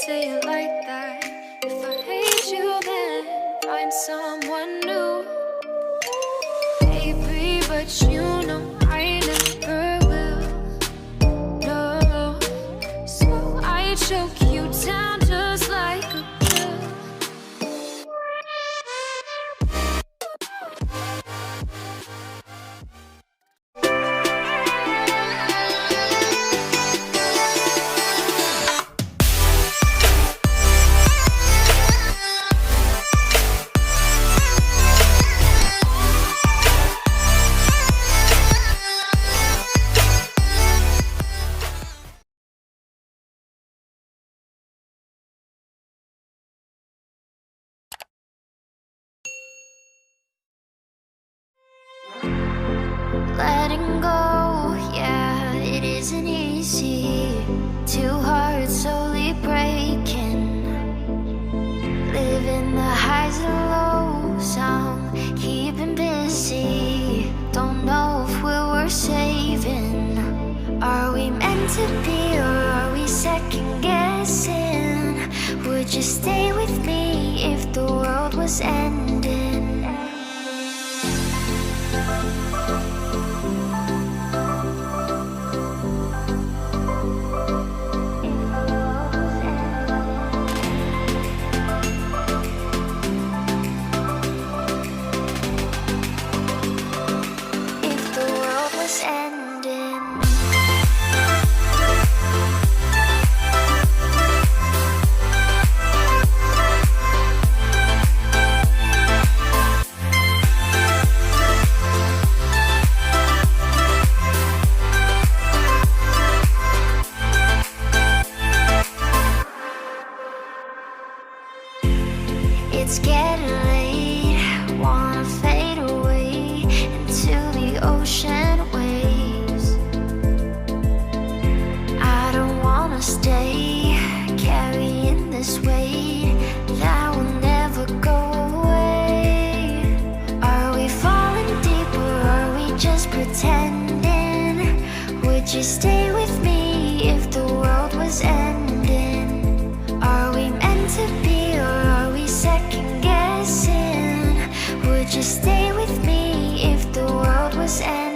say it like that. If I hate you, then find someone new. Baby, but you know I never will. No, so I choke you down just like a pill. Letting go, yeah, it isn't easy. Two hearts slowly breaking, living the highs and lows. I'm keeping busy. Don't know if we're worth saving. Are we meant to be, or are we second guessing? Would you stay with me if the world was ending? It's getting late, wanna fade away into the ocean waves. I don't wanna stay carrying this weight that will never go away. Are we falling deep, or are we just pretending? Would you stay with me if the world was ending? Are we meant to be, or are we second guessing? Would you stay with me if the world was ending?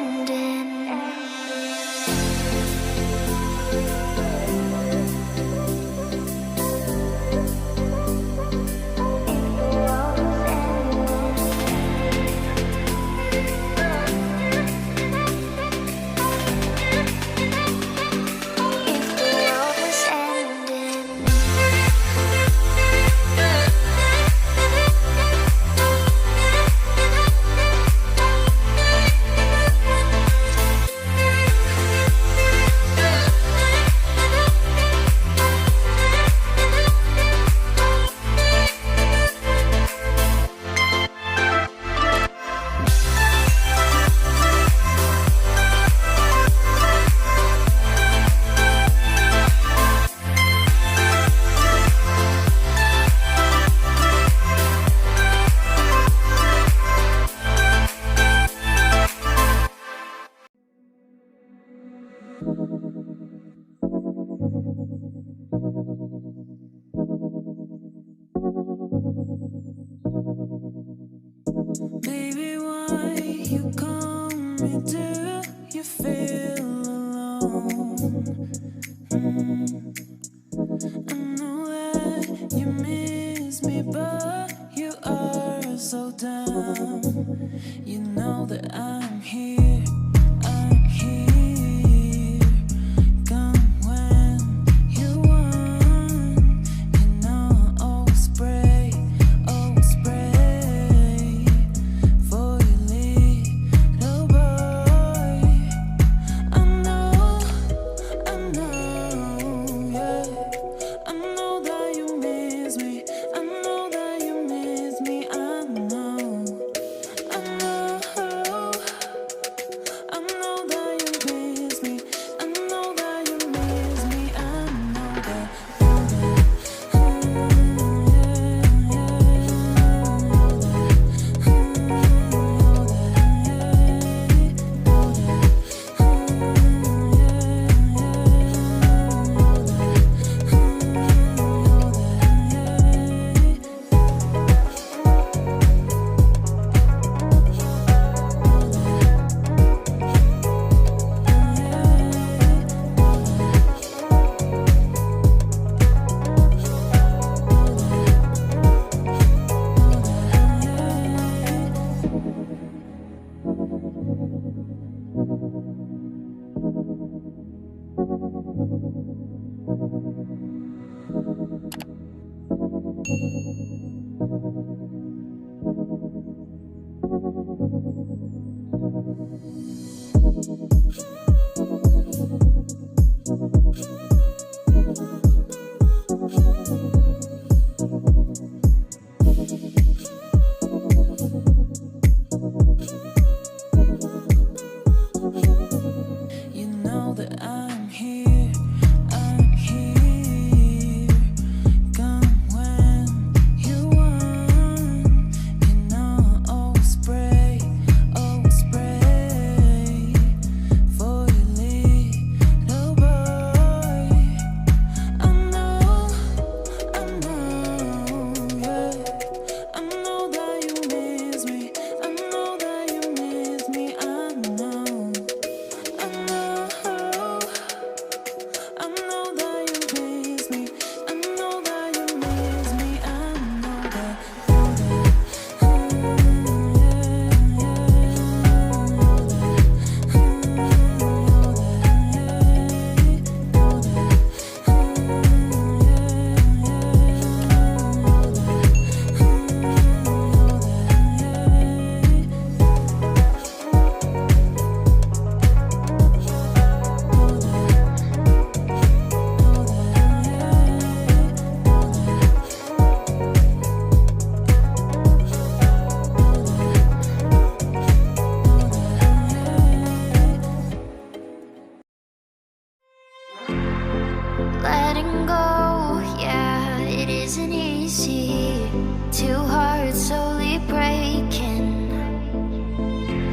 Letting go, yeah, it isn't easy. Two hearts slowly breaking,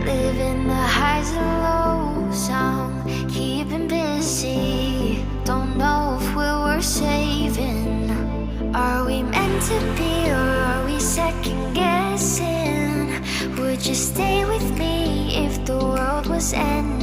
living the highs and lows. I'm keeping busy. Don't know if we're worth saving. Are we meant to be, or are we second guessing? Would you stay with me if the world was ending?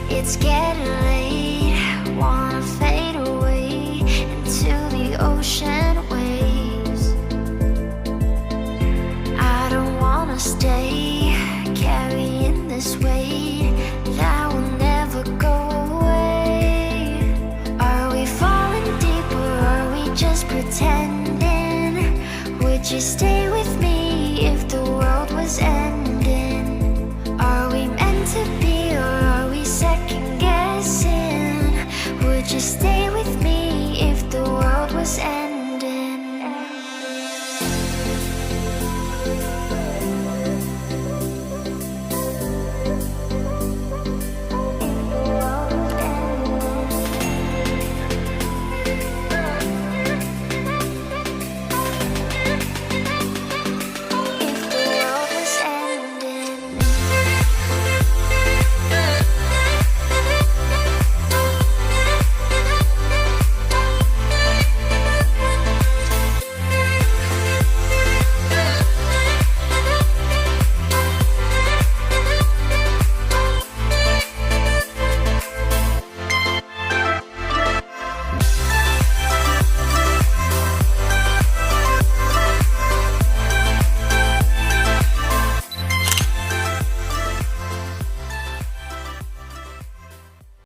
It's getting late, wanna fade away into the ocean waves. I don't wanna stay carrying this weight that will never go away. Are we falling deep, or are we just pretending? Would you stay